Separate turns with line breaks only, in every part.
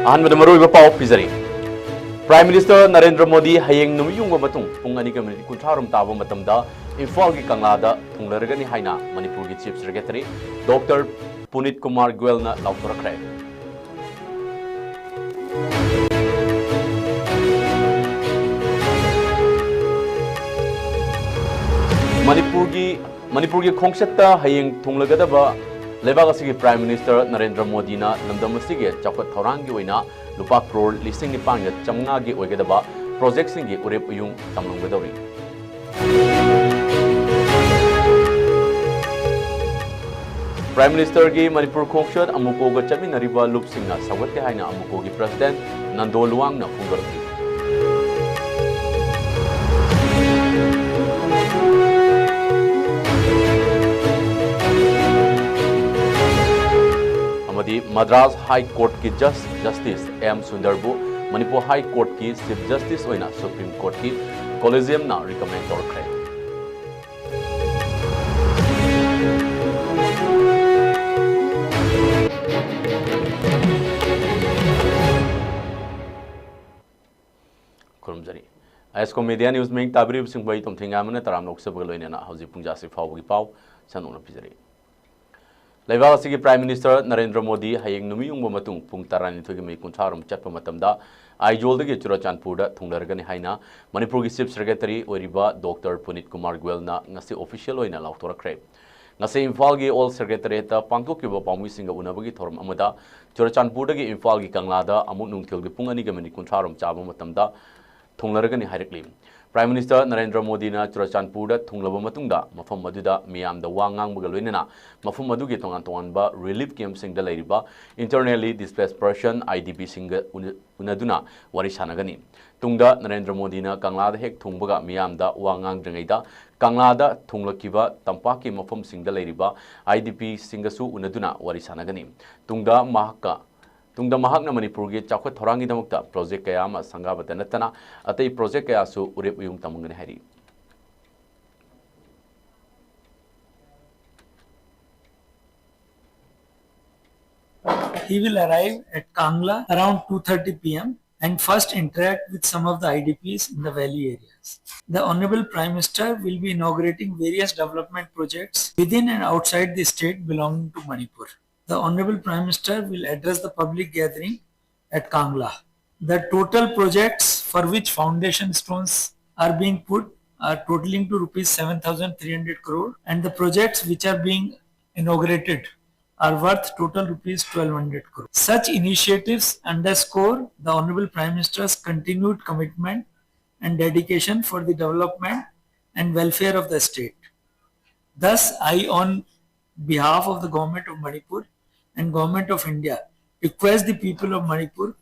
अहनबद मरुइबा पाव पिजरी prime minister Narendra Modi हयेंग नुमियुंग बतुंग पुंग अनि committee कुंथारम Tabo मतमदा Imphal की कंगलादा थुंगलरगनी हाइना मणिपुर की chief secretary doctor Puneet Kumar Goyal ना लाउथरखरे मणिपुर की खोंगसत्ता हयेंग थुंगलगदबा लेबाग असिगी प्राइम मिनिस्टर नरेंद्र मोदी ना लमदम असिगे चौखट थौरांगी ओइना लुपा करोड़ लिसिंग निपांग चमंगागी ओइगदबा प्रोजेक्ट सिंगी उरेप उयुंग तमलंगदौरी प्राइम मिनिस्टर की मणिपुर खोंगसत अमुकोग चमिनरिबा लुपसिंगना सवत्ते हाइना अमुकोगी प्रेसिडेंट नंदो लुवांगना फुंगरखी मद्रास हाई कोर्ट की जस्टिस एम सुंदरबू मणिपुर हाई कोर्ट की चीफ जस्टिस होइना सुप्रीम कोर्ट की कॉलेजियम ना रिकमेंड तौरखरे खुरमजरी ISCOM मीडिया न्यूज में ताबरीब सिंह भाई तुम थिंगा मने तराम लोकसभा लोइनेना हौजी पुंजासी फावगी पाव सनुना पिजरी लेबाग असिगी प्राइम मिनिस्टर नरेंद्र मोदी हयेंग नुमियुंग मतुंग पुंग तरानिथोगी मई कुंथारम चटप मतमदा आइजोलदगी चुराचानपुरदा थुंगलरगनी हाइना मणिपुर की chief secretary ओरिबा doctor Puneet Kumar गोयलना ngasi ऑफिशियल ओइना लाउथोरखरे ngasi इम्फाल की ऑल सेक्रेटरीता पांगथोकिबा पाउमिसिंग उनबगी थोरम अमदा चुराचानपुरदगी इम्फाल की कंगलादा अमुक नुंगथिलगी पुंग अनिगा मनि कुंथारम चाबा मतमदा थुंगलरगनी हाइरकली प्राइम मिनिस्टर नरेंद्र मोदी ना चुराचानपुर थुंगलब मतुंगदा मफम मदुदा मियामदा वा ngangbगा लोइनेना मफम मदुगी तोंगान तोंगानबा रिलीफ कैंप सिंगदा लैरिबा इंटरनली डिस्प्लेस पर्सन IDP सिंग उनदुना वारी सानगनी तुंगदा नरेंद्र मोदी ना कंगलादा हेक थुंगबगा मियामदा वा ngangrengaiदा कंगलादा थुंगलकिबा तंपाकी मफम सिंगदा लैरिबा IDP सिंगसु उनदुना वारी सानगनी तुंगदा महाकना मणिपुर की चौखट थौरांगी दमुक्ता प्रोजेक्ट कया अमा संगाबत नतना अतई प्रोजेक्ट कयासु उरेप उयुंग तमंगने हैरी
He will arrive at Kangla around 2:30 p.m. and first interact with some of the IDPs in the valley areas. The Honorable Prime Minister will be inaugurating various development projects within and outside the state belonging to Manipur. The Honorable Prime Minister will address the public gathering at Kangla. The total projects for which foundation stones are being put are totaling to rupees 7,300 crore and the projects which are being inaugurated are worth total rupees 1,200 crore. Such initiatives underscore the Honorable Prime Minister's continued commitment and dedication for the development and welfare of the state. Thus, I, on behalf of the Government of Manipur and Government of India, request the people of Manipur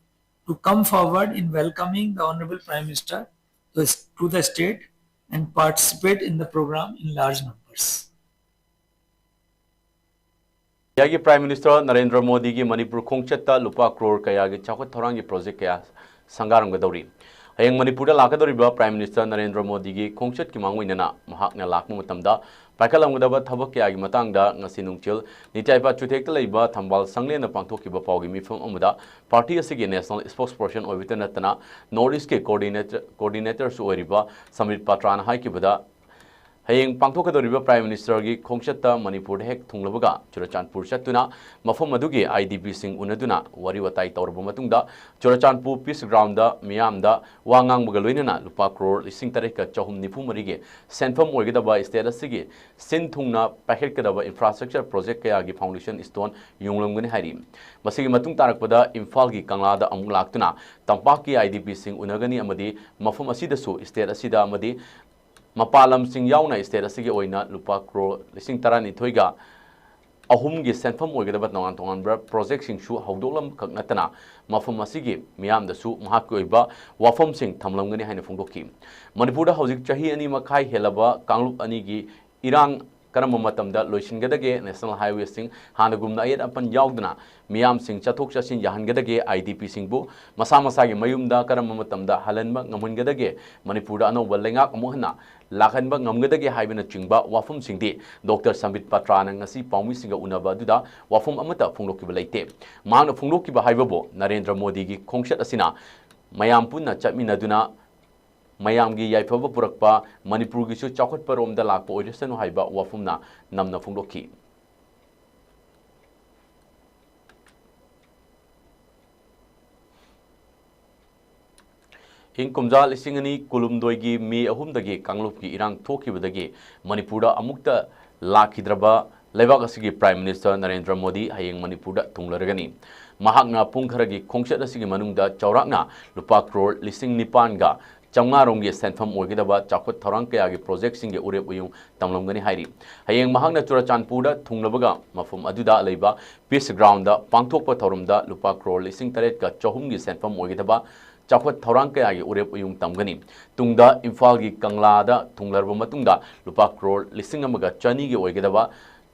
to come forward in welcoming the Honorable Prime Minister to the state and participate in the program in large numbers.
Yagi prime minister Narendra Modi की मणिपुर खोंगचत्ता लुपा करोड़ कया की चौखट थौरांगी project कया संगारमगदौरी हयेंग Manipur लाकदौरिबा prime minister Narendra Modi की खोंगचत की मांगोइनना महाकना लाकम मतमदा पाइखलमगदबा थबक कयागी मतंगदा ngasi nungchil nitaipa chuthekta leiba thambal sanglena pangthokiba pawgi mifam amada party asigi national spokesperson oivitanatana north east ke coordinator su oiriba samit patrana haikibada हयेंग पांथोकदौरिबा prime minister की खोंगचत्ता मणिपुर हेक थुंगलबगा चुराचानपुर चत्तुना मफम मदुगी IDP सिंग उनदुना वारी वताई तौरबा मतुंगदा चुराचानपुर पीस ग्राउंड दा मियामदा वांगांगबगा लोइनना लुपा करोड़ लिसिंग तरेक का चहुम निफु मरिगे सेंफम ओइगदबा स्टेट असिगी सिन थुंगना पाखेटकदबा infrastructure project कया की फाउंडेशन स्टोन युंगलंगने हारी मसिगी मतुंग तारकपदा इम्फाल की कंगलादा अमुक लाक्तुना तंपाक की IDP सिंग उनगनी अमदी मफम असिदसु स्टेट असिदा अमदी मपालम सिंह याउना स्टेट असिगे ओइना लुपा करोड़ लिसिंग तरानिथोइगा अहुमगी सेंफम ओइगदबा तोंगान तोंगानब्रा प्रोजेक्ट सिंगसु हौदोलम खकनतना मफम असिगे मियामदसु महाकि ओइबा वाफम सिंग थमलंगनी हाइना फोंदोकी मणिपुरदा हौजिक चाही अनि मखाई हेलबा कांगलुप अनिगी इरांग karama matamda loisingadage national highway sing hanagumna ayat apan yaudna miyam sing chathok chasin yahangadage IDP singbu masa masa gi mayumda karama matamda halanba ngamungadage Manipur ano walengak amuhna lakhanba ngamgadage haibena chingba wafum singdi Dr. Sambit Patra na ngasi paumi singa unaba duda wafum amata phunglokiba leite maana phunglokiba haibabo Narendra Modi gi khongshat asina mayam punna chatminaduna mayam gi yaifaba purakpa Manipur gi su chakot paromda lakpa oiresanu haiba wafumna namna phungloki Kumja lisingani kulumdoigi mi ahumdagi kanglupki irang thokibadagi Manipurda amukta lakhidraba leibak asigi Prime Minister Narendra Modi hayeng Manipurda tunglaragani mahakna pungkharagi khongshat asigi manungda chaurakna lupa crore lising nipanga chamngaronggi senfam oigidaba chakot tharang kayagi project singe urep uyung tamlomgani hairi hayeng mahakna Churachandpurda thunglabaga mafum aduda leiba peace ground da pangthokpa thorumda lupa crore lising taret ka chahumgi senfam oigidaba Chakot Thorang kayagi urep uyung tamgani tungda imphal gi kangla da thunglarba matungda lupa crore lising amaga chani gi oigedaba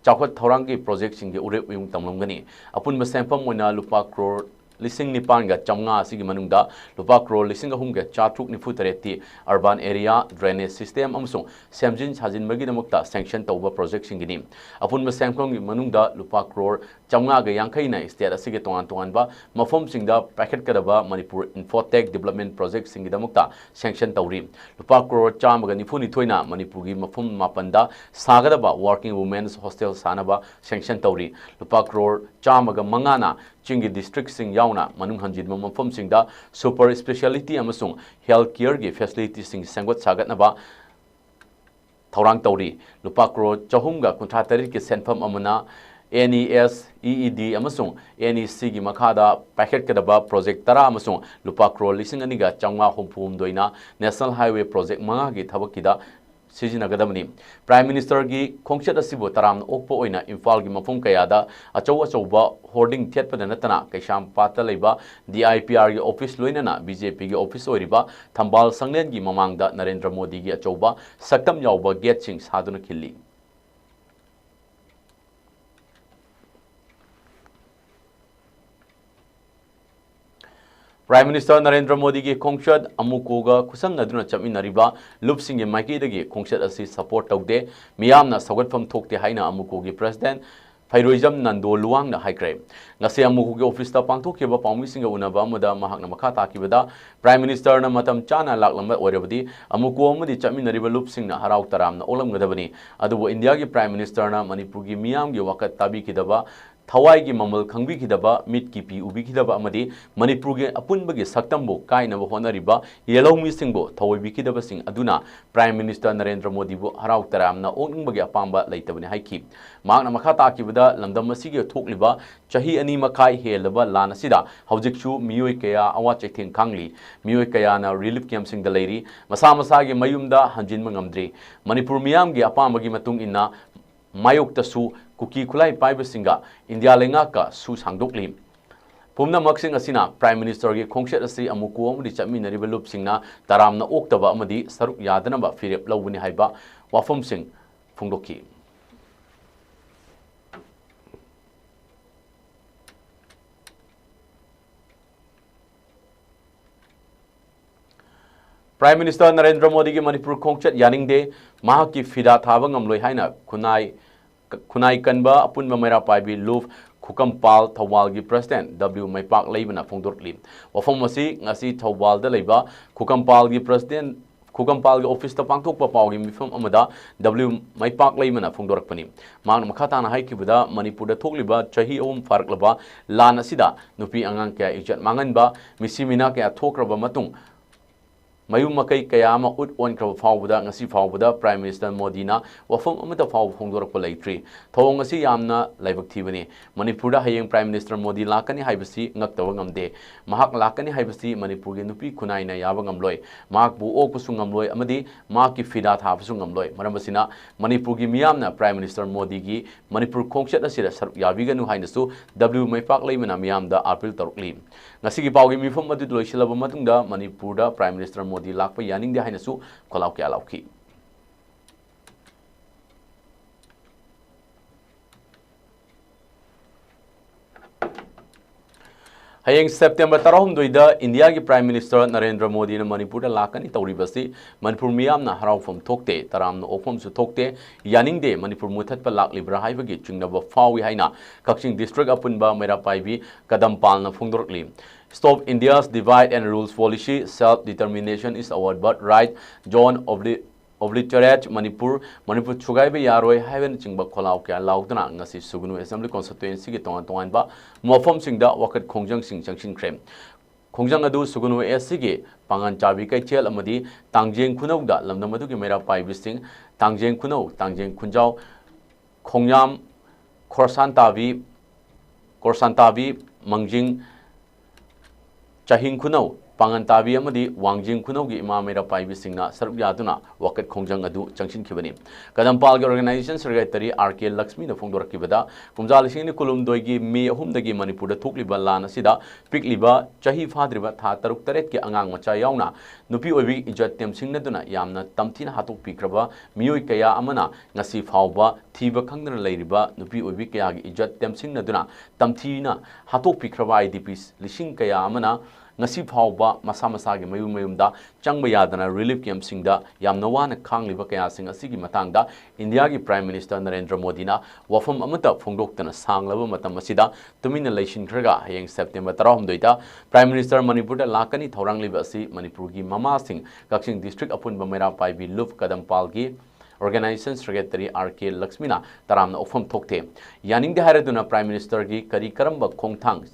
Chakot Thorang gi project singe urep uyung tamlomgani apun masampam moina lupa crore lising nipan ga chamnga asigi manungda lupa crore lising ahum ga chatruk nifu tareti urban area drainage system amsung semjin sajin magi namukta sanction tawba project singini apun masampam gi manungda lupa crore chamnga ga yangkai na state asigi tongan tongan ba mafom singda packet kadaba Manipur infotech development project singi damukta sanction tawri lupa crore chamaga nifu ni thoina Manipur gi mafum mapanda sagadaba working women's hostel sanaba sanction tawri lupa crore chamaga mangana Chingi district sing yauna manung hanjin mafom singda super speciality amasung health care gi facility sing sangot sagat naba thorang tawri lupa crore chahumga kuntha tarik ki senfam amana NES EED amasung NEC gi makhada packet kadaba project tara amasung lupa crore lising aniga changwa humphum doina national highway project manga gi thabakida Sijinagadamani Prime Minister gi khongshat asibu taram okpo oina imphal gi mafum kayada achauba hoarding thiatpada natana kaisham pata leiba DIPR gi office loinana BJP gi office oiriba Thambal Sanglen gi mamangda Narendra Modi gi achauba saktam yauba gate sing saduna khilli Prime Minister Narendra Modi ki khongshat amukoga khusam naduna chaminariba lupsing maiki dagi khongshat asi support tawde miyamna sagatfam thokte haina amukogi president Phairoizam Nando Luang na haikre ngase amukogi office ta pangthokiba paumi singa unaba amada mahakna makha takibada Prime Minister na matam chana laklamba oirabadi amuko amadi chaminariba lupsing na harau taramna olamgadabani adubo India gi Prime Minister na Manipur gi miyam gi wakat tabi kidaba Thawai gi mamal khangbi kidaba mit ki pi ubi kidaba amadi Manipur gi apunba gi saktambo kaina bo honariba yelomi singbo thawai bi kidaba sing aduna Prime Minister Narendra Modi bo harau taramna oningba gi apamba leitabani haiki magna makha takibada lamdam asigi thokliba chahi ani makai helaba lana sida hawjikchu miyoi kaya awa chething khangli miyoi kaya na relief camp sing da leiri masa masa gi mayumda hanjin mangamdri Manipur miyam gi apamba gi matung inna mayok tasu Kuki Kulai Paiba Singa India Lengaka Su Sangdokli Pumna Maksing Asina Prime Minister gi khongshat asi amuku amudi chaminariba lup singna taramna oktaba amadi saruk yadanaba firep lawuni haiba wafum sing phungdoki Prime Minister Narendra Modi gi Manipur khongshat yaningde mahaki fida thaba ngamloi haina Kunai kanba apun mamera paibi luf Kukampal Thawal gi President W Maipak leibana phongdorli wafam asi ngasi Thawal da leiba Kukampal gi President Kukampal gi office ta pangthokpa pau gi mifam amada W Maipak leibana phongdorakpani mang makhata na haikibada Manipur da thokliba chahi awum faraklaba lan asida nupi angang kya ijat manganba misimina kya thokraba matung Mayum makai kayama ut on kraba fawbuda ngasi fawbuda Prime Minister Modi na wafam amata faw phongdorakpa leitri thawong ngasi yamna laibak thibani Manipur da hayeng Prime Minister Modi lakani haibasi ngaktawa ngamde mahak lakani haibasi Manipur gi nupi khunai na yaba ngamloi mahak bu okpusu ngamloi amadi mahak ki fida thapasu ngamloi marambasina Manipur gi miyamna Prime Minister Modi gi Manipur khongshat asira saruk yabiganu hainasu W Maipak leimana miyamda appeal tarukli ngasi gi pawgi mifam madu loisilaba matungda Manipur da Prime Minister Modi lakpa yaning de hainasu kolau kya lauki Hayeng September tarahum doida India ki Prime Minister Narendra Modi na Manipur da lakani tauribasi Manipur miyam na haraufam thokte taram na ofam su thokte yaning de Manipur muthat pa lak libra haibagi chungnaba fawi haina Kakching District apunba mera paibi Kadampal na phungdorkli. Stop India's divide and rules policy. Self-determination is our birthright. John obliterate Manipur chugai be yaroi haven chingba kholau kya laudna ngasi sugunu assembly constituency ki tongan ba mofom singda wakat khongjang sing changshin krem khongjang adu sugunu SC gi pangan chabi kai chel amadi tangjeng khunau da lamdam adu ki mera pai bising tangjeng khunjau khongyam korsan tabi mangjing Chahing Kunau, Pangantabi Amadi, Wangjing Kunogi, Mamera Pai Singna, Sarbyaduna, Wakat Kongjang Adu, Junction Kibani. Kadampal Organization Secretary RK Laxmi, the Fondor Kibada, Kumzalising Kulum Doigi, me whom the game Manipur, the Tukliba Lana Sida, Pikliba, Chahi Fadriba, Tataruk Tarek, Angang Machayauna, Nupi Ovi, Ijatem Singaduna, Yamna, Tamtin Hatu Pikraba, Muikaya Amana, Nasif Hauba, Tiba Kangan Ladiba, Nupi Ovi Kayag, Ijatem Singaduna, Tamtina, Hatu Pikraba IDPs, Lishing Kaya Amana. Ngasi phawba masa masa gi mayumda changba yadana relief camp singda yamna wana khangliba kaya sing asigi matangda India gi Prime Minister Narendra Modi na wafam amata phongdoktana sanglaba matam asida tumina leishin khraga hayeng September 13 da Prime Minister Manipur da lakani thaurangliba asi Manipur gi mama sing Kakching District apun bamera paibi luf Kadampal gi Organization Secretary RK Laxmina taramna ofam thokte yaning de haraduna Prime Minister gi kari karamba khongthang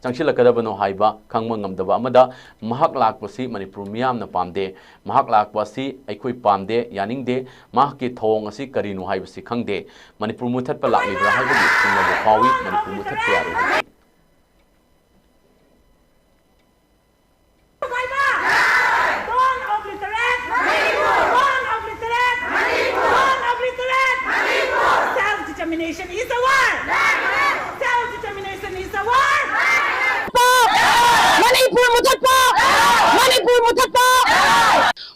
changsilakadabano haiba khangma ngamdaba amada mahak lakpasi Manipur miyam na pamde mahak lakpasi aikoi pamde yaning de mahak ki thong asi karinu haibasi khangde Manipur muthat pa laklibra haibagi singlabu fawi Manipur muthat pa yaru
Self-determination is the word! Self-determination is the word!
Manipur Mutatpa! Manipur Mutatpa!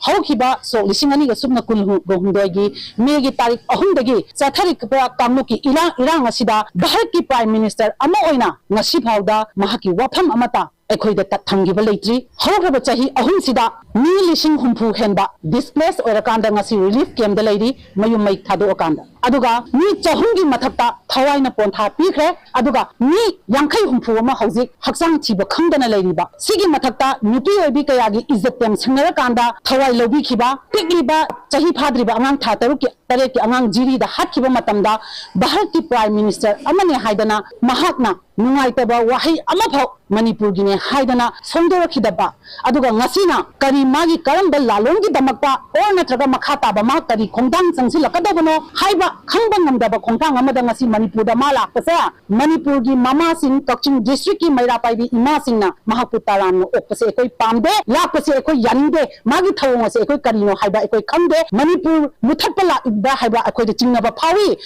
Haukiba so lisingani ga subna kulhu gohundogi megi tarik ahumdagi chatharik pra kamnuki irang asida Bharat ki Prime Minister ama oina ngasi phawda mahaki wafam amata ekhoida tathangiba leitri hawraba chahi ahumsida mi lising humpu henba displaced orakanda ngasi relief camp da leiri mayum mai thado akanda aduga mi chahungi mathapta thawaina pontha pikre aduga mi yankhai humpu ama hauzik haksang thiba khangdana leiriba sigi mathapta nupi obi kayagi izzat tem sangnara kanda thawai lobi khiba pikliba chahi phadriba angang tha taruki tarek angang jiri da hatkiba matamda Bharat ki Prime Minister amane haidana mahakna nungaitaba wahi amaphaw Manipur gine haidana songdorakhidaba aduga ngasina kari magi karamba lalongi damakpa or natraga makhata ba ma kari khongdang changsilakadabano haiba khangba ngamdaba khongdang amada ngasi Manipur da mala pasa Manipur gi mama sing Kakching District ki maira paibi ima singna mahaputa ram okpase ekoi pamde lakpase ekoi yanide magi thawong ase ekoi karino haiba ekoi khamde Manipur muthatpala ibda haiba ekoi de chingnaba phawi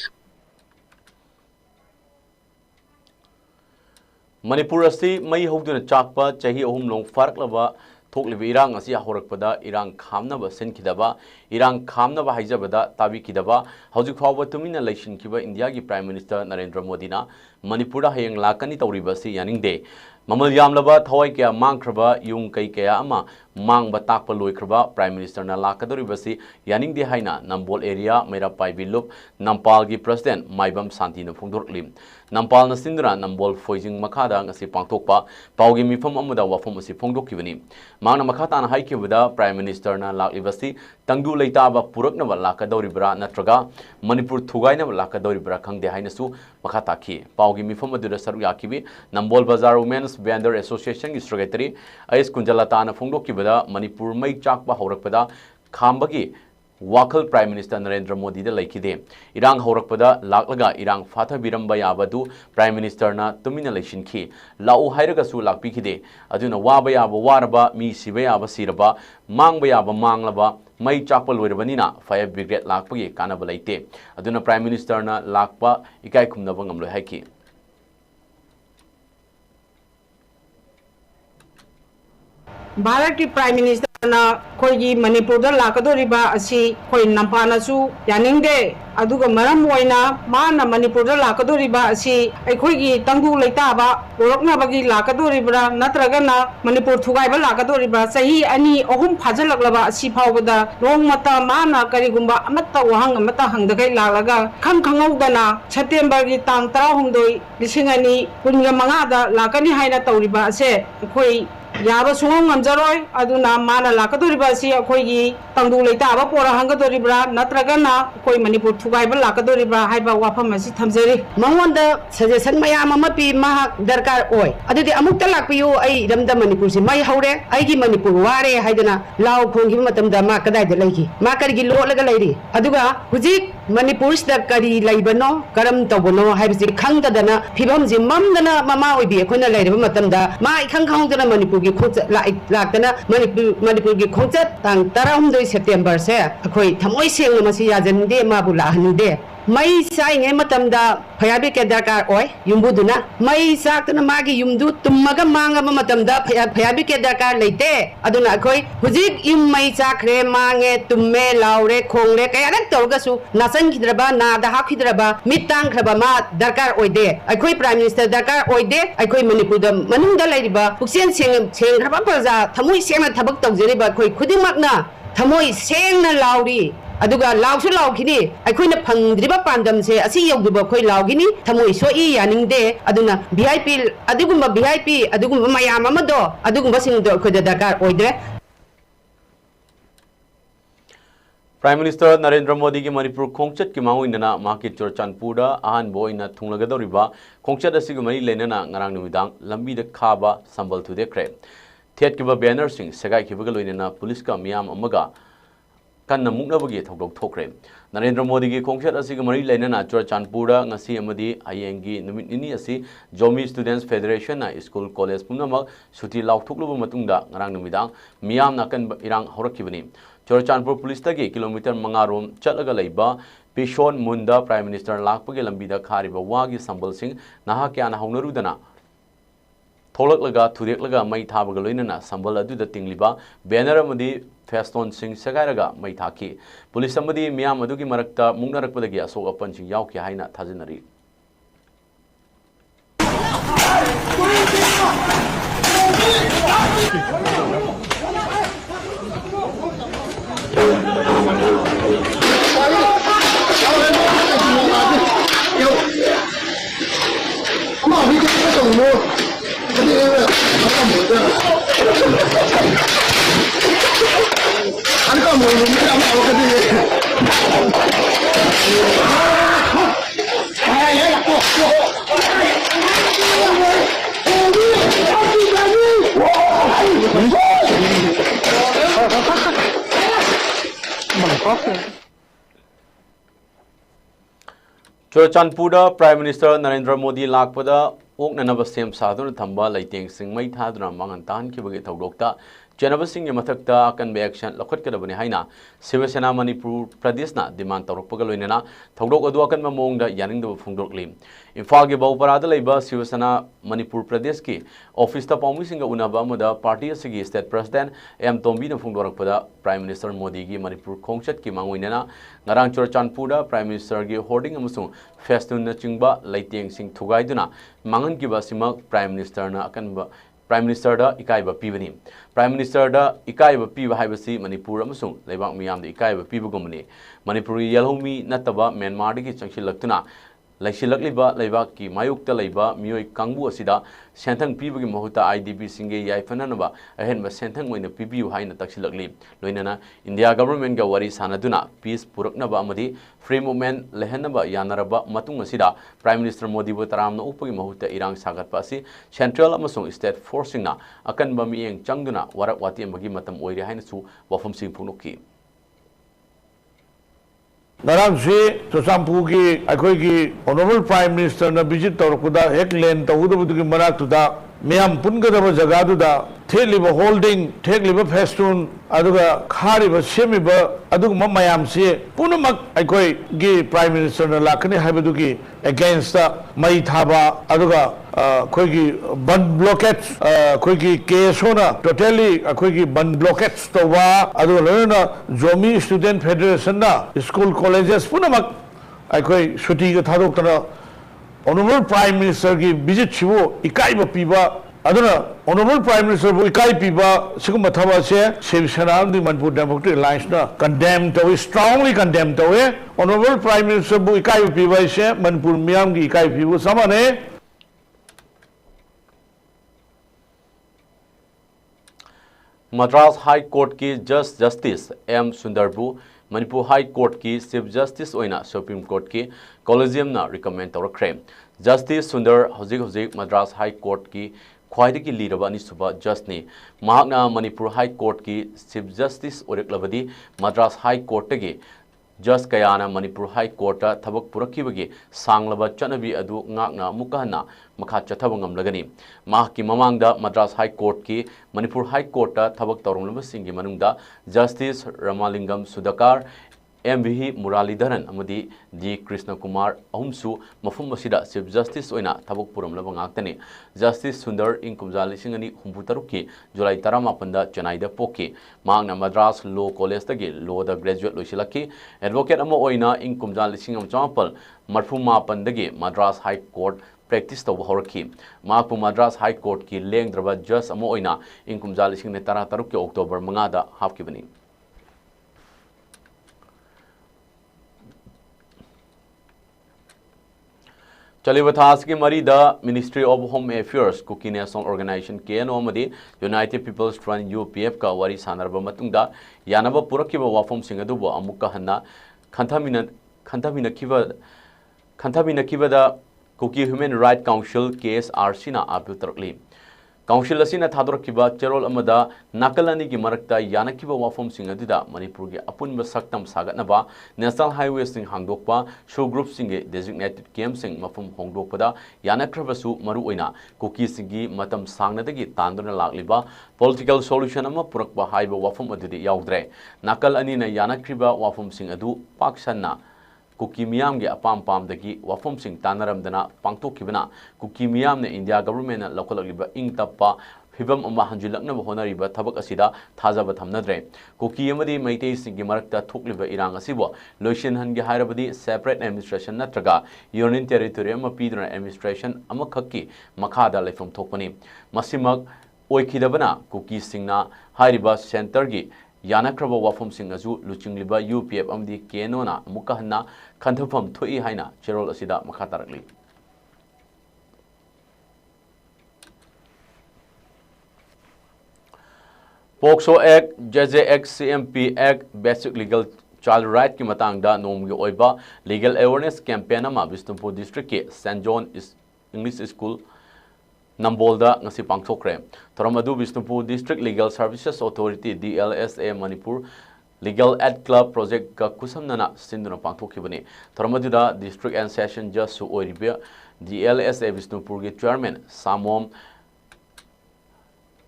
Manipur asi mai hawduna chakpa chahi ahum long farklaba thokliba irang asi horakpada irang khamnaba senkidaba irang khamnaba haijabada tabi kidaba haujuk phawba tumina leishin kiba India gi Prime Minister Narendra Modi na Manipur hayeng lakani tawribasi yaningde mamal yamlaba thawai kya mangkraba yung kai kya ama mangba takpa loikraba Prime Minister na lakadoribasi yaningde haina Nambol area mera paibi lup Nampal gi President Maibam Santi na phongdorklim Nampal na sindra Nambol foijing makada ngasi pangtokpa paugi mifam amada wafam asi phongdokkibani mangna makhata na haikibada Prime Minister na laklibasi tangdu leitaba puraknaba lakadoribra natraga Manipur thugainaba lakadoribra khangde hainasu makhata ki paugi mifam aduda saru yakibi Nambol Bazar Women's Vendor Association ki Secretary Ais Kunjalata na phongdokkibada Manipur mai chakpa horakpada khambagi Wakal Prime Minister Narendra Modi da laikide irang horakpada laklaga irang fatha biramba yabadu Prime Minister na tumina leishin ki lau hairaga su lakpikide aduna waba yaba waraba mi siba yaba siraba mangba yaba manglaba mai chakpa loirabanina fire brigade lakpagi kanaba laite aduna Prime Minister na lakpa ikai khumnaba ngamloi haiki
Bharat ki Prime Minister na koi Manipur da lakadoriba asi koi nampana su yaningde aduga maram oina mana Manipur da lakadoriba asi aikhoigi tangdu leitaba orokna bagi lakadoribra natragana Manipur thugaiba lakadoriba sahi ani ahum phajalaklaba asi phawbada rongmata mana karigumba amatta wahang amata hangdagai lalaga khanghaudana September gi tang 16 lisingani kunga mangada lakani haina tawriba ase khoi yaba sungong ngamjaroi aduna mana lakadoriba si akhoi tangdu leitaba pora hangadoribra natragana koi Manipur thugaiba lakadoribra haiba wafam asi thamjari
mangonda suggestion mayam ama pi mahak darkar oi adudi amukta lakpiyu ai ramda Manipur si mai haure aigi Manipur ware haidana law khonggi matamda ma kadai da laigi ma karigi lo laga lairi aduga hujik Manipur sta kari laibano karam tawbono haibsi khangdadana phibam ji mamdana mama oibi ekhona lairiba matamda ma ikhang khangdana Manipur gi khongcha laktana Manipur gi khongcha tang 12 September se akhoi thamoi sengna masi yajande ma bula hanide mai sai ngai matamda phayabi ke darkar oi yumbuduna mai saktana magi yumdu tummaga manga matamda phayabi ke darkar leite aduna akhoi hujik yum mai chakre mange tumme laure khongre kayarak torgasu nasan khidraba na da hakhidraba mitang khraba ma darkar oide akhoi prime minister darkar oide akhoi Manipur da manungda lairiba puksen seng khraba praja thamoi sengna thabak tawjeriba akhoi khudimakna thamoi sengna lauri aduga lawsu lawkini aikoina phangdriba pandam se asi yogduba khoi lawgini thamoi soi yaningde aduna VIP adugumba VIP adugumba mayam amado adugumba singdo khoida dakar oidre
Prime Minister Narendra Modi ki Manipur khongchat ki mangu inana market Churachandpura ahan boina thunglagadoriba khongchat asigumai lenana ngarang numidang lambi de khaba sambal thu dekre thet kiba banner sing segai kibaga loinana police ka miyam amaga kanna muknabagi thokdok thokre Narendra Modi ki khongchat asigumai lenana Churachandpura ngasi amadi ayengi numit nini asi Jomi Students Federation na school college pumnamak suti laukthokluba matungda ngarang numidang miyam nakan irang horakibani Churachandpur police tagi kilometer mangarom chatlaga leiba Pishon Munda Prime Minister lakpagi lambida khariba wagi sambal sing naha kyana haunarudana tholaklaga thureklaga mai thabaga loinana sambal aduda tingliba banner amadi feston sing sagairaga mai thaki police amadi miyam adugi marakta mungnarakpadagi asok apan sing yauki haina thajinari Churachandpura Prime Minister Narendra Modi lakpada oknanaba sem saduna thamba laiteng sing mai thaduna mangan tan kibagi thawdokta Jenaba Singh mathakta akan be action lokhat kadabani haina Shiva Sena Manipur Pradesh na demand tawrokpaga loinena thawdok adu akan mamongda yaningda phungdokli imphal ge bauparada leiba Shiva Sena Manipur Pradesh ki office ta paumi singa unaba amada party asigi state president M Tombi na phungdorakpada Prime Minister Modi gi Manipur khongchat ki mangoinena ngarang Churachandpura Prime Minister gi hoarding amasung festun na chingba laiteng sing thugaiduna mangan ki basima Prime Minister na akan Prime Minister da ikaiba pibani Prime Minister da ikaiba piba haibasi Manipur amasung leibak miyam da ikaiba piba gumani Manipuri yalhomi nataba Myanmar gi changsilaktuna laishilakliba leibak ki mayukta leiba miyoi kangbu asida senthang pibagi mahuta IDP singe yaifananaba ahenba senthang moina pibiu haina taksilakli loinana India government ga wari sanaduna peace puraknaba amadi free movement lehanaba yanaraba matung asida Prime Minister Modi bu taramna upagi mahuta irang sagatpa asi central amasung state forcing na akan ba mieng changduna warak wati ambagi matam oire haina su wafam sing phunukki
Narang si Churachandpur ki akhoi ki honorable prime minister na visit tawrkuda hek len tawudu ki marak tuda miyam pungadaba jaga duda theliba holding theliba festun aduga khariba semiba aduga mayam si punamak akhoi ki prime minister na lakani haibadu ki against mai thaba aduga akhoi ki ban blockage akhoi ki case hona totally akhoi ki ban blockage towa aduga lena Jomi Student Federation na school colleges punamak ꯑꯩꯈꯣꯏ ꯁꯨꯇꯤꯒ ꯊꯥꯗꯣꯛꯇꯅ Honorable Prime Minister ki visit chibo ikai ba piba aduna Honorable Prime Minister bu ikai piba sigum thaba se Shiv Sena di Manipur Democratic Alliance na condemn to strongly condemn to Honorable Prime Minister bu ikai piba se Manipur miyam ki ikai pibu samane
Madras High Court ki Justice M Sundarbu Manipur High Court ki Chief Justice oina Supreme Court ki Collegium na recommend tawrakre Justice Sundar hojik Madras High Court ki khwaidagi liraba anisuba just ni mahakna Manipur High Court ki Chief Justice oreklabadi Madras High Court tagi Just Kayana Manipur High Court thabak purakibagi sanglaba chanabi adu ngakna mukahna makha chathabangam lagani mahki mamangda Madras High Court ki Manipur High Court thabak tawrunglaba singi manungda Justice Ramalingam Sudakar MVH Muralidharan amadi D Krishna Kumar ahumsu mafum asida Chief Justice oina thabak puramlaba ngaktani Justice Sundar ing kumja lising ani humputaruk ki July 18 da Chennai da poki mangna Madras Law College tagi law da graduate loisilaki advocate ama oina ing kumja lising am champal marfuma pandagi Madras High Court practice to horki mapu Madras High Court ki lengdraba judge ama oina ing kumja lising ne tara taruk ki October manga da hapkibani Chalibathas ki mari the Ministry of Home Affairs Kuki National Organization KNO amadi United People's Front UPF ka wari sanarba matungda yanaba purakiba wafom singadubo amukka hanna khantamina kiba da Kuki Human Rights Council KSRC na apu tarakli Council asina thadorkiba cherol amada nakalani ki marakta yanakiba wafom singaduda Manipur gi apunba saktam sagatnaba National Highway sing hangdokpa show group singe designated camp sing mafum hongdokpada yanakrabasu maru oina Kuki singi matam sangnadagi tanduna lakliba political solution ama purakba haiba wafom adudi yaudre nakal ani na yanakriba wafom sing adu paksanna Kuki miyam ge apam dagi wafom sing tanaramdana pangtokibana Kuki miyam ne India government na lokalagiba ingtappa phibam ama hanjilakna honariba thabak asida thajaba thamnadre Kuki amadi maitei singi marakta thokliba irang asibo loisin hange hairabadi separate administration natraga union territory ama piduna administration ama khakki makhada leifam thokpani masimak oikhidabana Kuki singna hairiba center gi Yanakraba wafum singazu luchingliba UPF amdi kenona mukahna khanthafam thoi haina cherol asida makhatarakli Pokso Act JJX CMP Act Basic Legal Child Right ki matangda nomgi oiba legal awareness campaign ama Bishnupur district ke St John English School Nambolda ngasi pangthokre Thoramadu Bishnupur District Legal Services Authority DLSA Manipur Legal Ad Club Project ka kusamnana sinduna pangthokibani Thoramadu District and Session Judge su oiribe DLSA Bishnupur ge Chairman Samom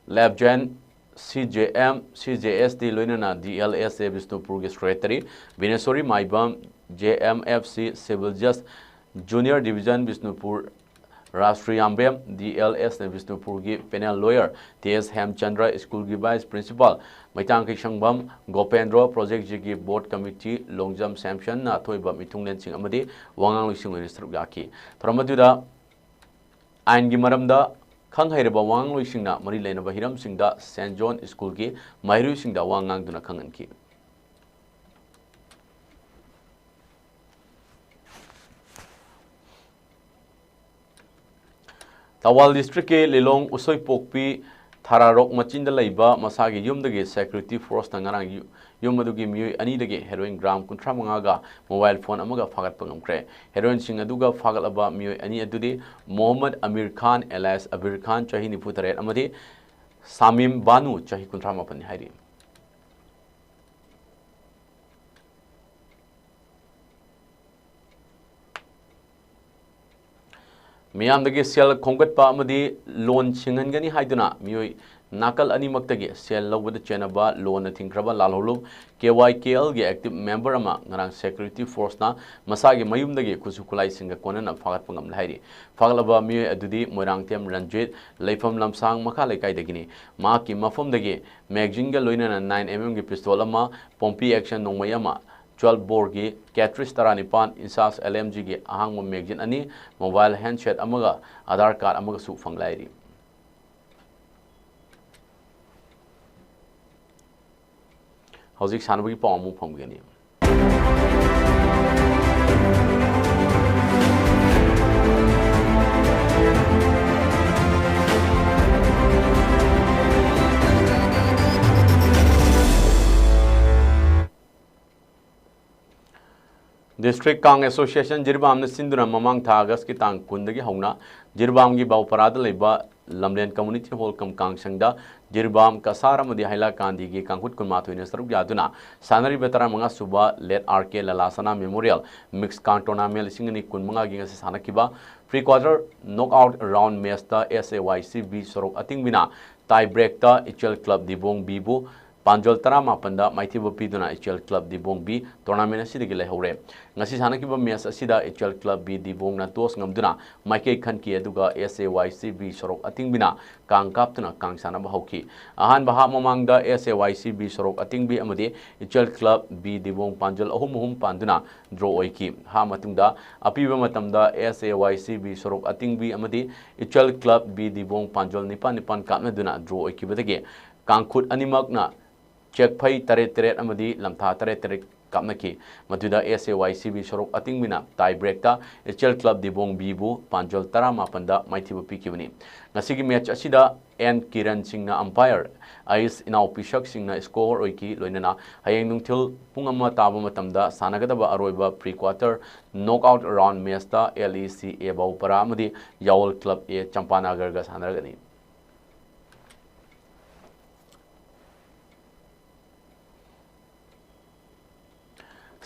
Labjan CJSD loinana DLSA Bishnupur ge Secretary Vinesori Maibam JMFC Civil Just Junior Division Bishnupur Rashtriyambem DLS Bishnupur gi panel lawyer TS Hemchandra School gi vice principal Maitang Kishangbam Gopendra project gi board committee longjam sanction na thoiba mitunglen sing amadi wangang lising minister gaki thramatuda ain gi maramda khanghairaba wangang lising na mari leinaba hiram singda St John School gi mairu singda wangang duna khanganki Tawal district ke Lilong Usoi Pokpi Thararok Machinda Laiba Masagi Yumdagi Security Force Tangarang Yumadugi Mu Anidagi Heroin Gram Kuntramangaga Mobile Phone Amaga Fagat Pangamkre Heroin Singaduga Fagalaba Mu Ani Adudi Mohammed Amir Khan alias Abir Khan Chahini Putare Amadi Samim Banu Chahi Kuntramapan Hari Miyamdagi sel khongkatpa amadi loan singhangani haiduna mioi nakal animaktagi sel lawbada chenaba loan na thingkraba lalholub KYKL ge active member ama ngarang security force na masagi mayumdagi kusukulai singa konana fagat pangam lairi faglaba mioi adudi moirangtem ranjit leifam lamsang makha lekai dagini ma ki mafam dagi magazine ga loinana 9mm ge pistol ama pompi action nongmai ama 12 bore gi Catrice Taranipan Insas LMG gi ahang magazine ani mobile handset amaga Aadhaar card amaga su fanglai Hauzik sanabagi paw amu phomgani District Kang Association Jirbam ne Sinduna Mamang Tha August ki tang kundagi hauna Jirbam gi Bauparada leba Lamlen Community Hall kam Kang Sangda Jirbam Kasara mudi Haila Kandi gi Kangkut kunma thuine saruk yaduna Sanari betara manga suba Let RK Lalasana Memorial Mixed Kang Tournament singani kunmanga gi ngasi sanakiba pre-quarter knockout round match ta SAYCB sorok ating bina tie break ta HL Club Dibong Bibu Panjol Tara Mapanda Maithiba Piduna HL Club Dibong B tournament asidi gi lehore ngasi sanakiba match asida HL Club B Dibong na tos ngamduna Maike Khanki aduga SAYCB sorok ating bina Kang kaptuna Kang sanaba hauki ahan baha mamangda SAYCB sorok ating B amadi HL Club B Dibong Panjol ahum panduna draw oiki ha matungda apiba matamda SAYCB sorok ating B amadi HL Club B Dibong Panjol nipan kapna duna draw oiki badage Kangkhut animak na check phai tare amadi lamtha tare kapnaki matuda SAYCB sorok ating mina tie break ta HL Club Dibong Bibu Panjol Tara Mapanda Maithiba pikibani ngasigi match asida N Kiran Singna umpire Ais inau pishak singna score oiki loinana hayeng nungthil pungama taba matamda sanagadaba aroiba pre-quarter knockout round match ta LECA Baupara amadi Yawol Club A Champanagar ga sanaragani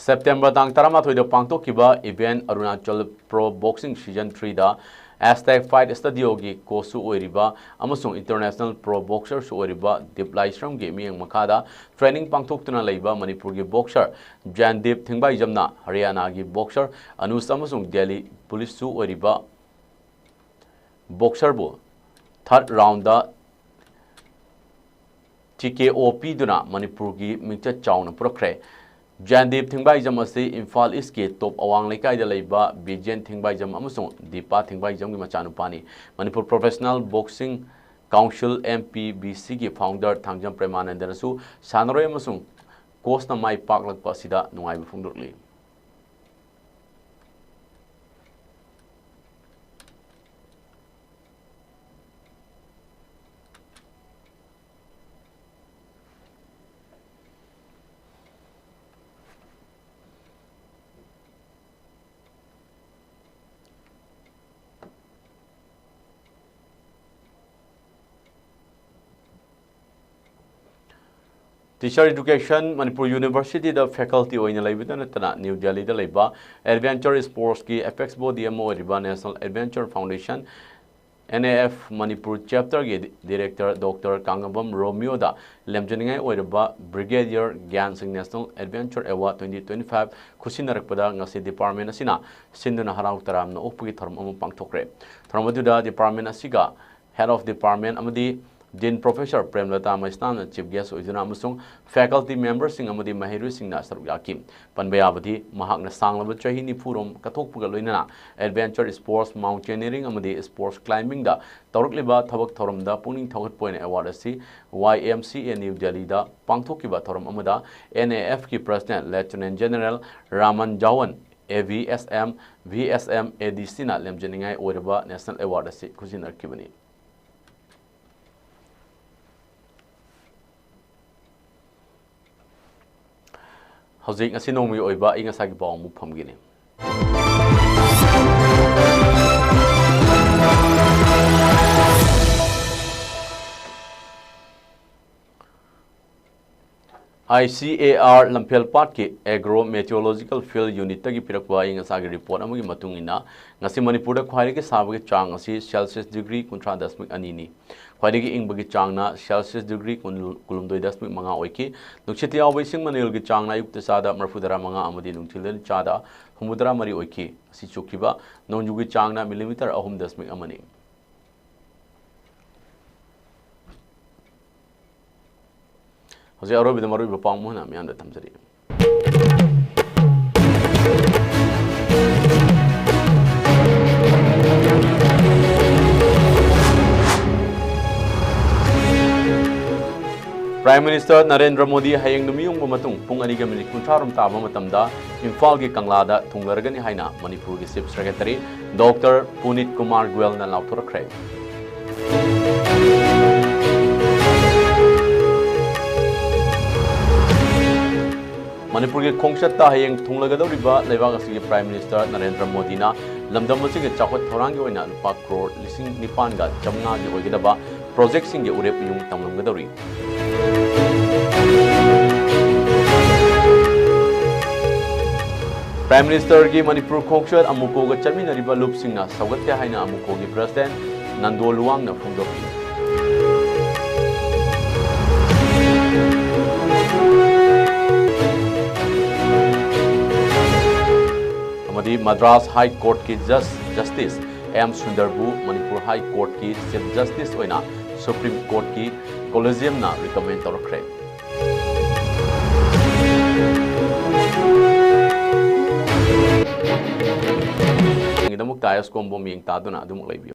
September tang tarama thoida pangtok kiba event Arunachal Pro Boxing Season 3 da Hashtag Fight Studio gi kosu oiriba amasung International Pro Boxer su oiriba Diplai Shram gi miyang makada training pangtok tuna leiba Manipur gi boxer Jandip Thingbai Jamna Haryana gi boxer Anus amasung Delhi Police su oiriba boxer bu third round da TKOP duna Manipur gi mingcha chauna purakre Jandip Thingbai Jam asi imphal East ke top awang lekai da leiba Bijen Thingbai Jam amasung Dipa Thingbai Jam gi machanupani Manipur Professional Boxing Council MPBC gi founder Thangjam Premanandana su sanaroi amasung coach na mai paklakpa sida nungai bufungdurli Teacher Education Manipur University the faculty oina laibita natana New Delhi da laiba Adventure Sports ki FX body amo riba National Adventure Foundation NAF Manipur chapter ki director Dr. Kangabam Romeo da lemjaningai oiriba Brigadier Gyan Singh National Adventure Award 2025 khusinarakpada ngasi department asina sinduna harau taram na upgi tharm amu pangthokre tharmadu department asiga head of department amadi Dean Professor Premlata Maistan Chief Guest Ujuna Musung faculty members sing amadi mahiru sing na sarugaki panbayabadi mahak na sanglaba chahi ni purom kathok puga loinana adventure sports mountaineering amadi sports climbing da tawrukliba thabak thorom da puning thogat point award asi YMCA New Delhi da pangthokiba thorom amada NAF ki President Lieutenant General Raman Jawan AVSM VSM ADC na lemjeningai oiraba national award asi khusinar kibani Hauzik ngasi nongmi oiba inga sagi baw mu phamgini ICAR Lampel Part ki Agro Meteorological Field Unit tagi pirakwa inga sagi report amagi matungina ngasi Manipur da khwari ke sabagi chang asi Celsius degree 19.2 ni khwari ingbagi changna Celsius degree kulumdoi.5 oiki nukchiti awai sing manil gi changna yukta sada marfudara manga amadi nungthilel chada humudara mari oiki si chukiba nongjugi changna millimeter 3.1 amani Hauzik arobi da marubi pangmo na mianda tamjari Prime Minister Narendra Modi hayang numiyong bumatung pung aniga minit kuntrarum tama matamda imphal gi kanglada thunglargani haina Manipur gi Chief Secretary Dr. Punit Kumar Goel na lautorakre. Manipur gi khongchatta hayang thunglagadoriba leibak asigi Prime Minister Narendra Modi na lamdam asigi chakot thorangi oina lupa crore 9,900 ga chamnga gi oigidaba project sing gi urep yung tamlamgadori. Prime Minister gi Manipur khongchat amuko ga chamina riba loop singna sagatya haina amuko gi President Nando Luang na phungdopi. Amadi Madras High Court ki Justice M Sundarbu Manipur High Court ki Chief Justice oina Supreme Court ki Collegium na recommend torakre. Idamuk ISCOM boming tado na dumuk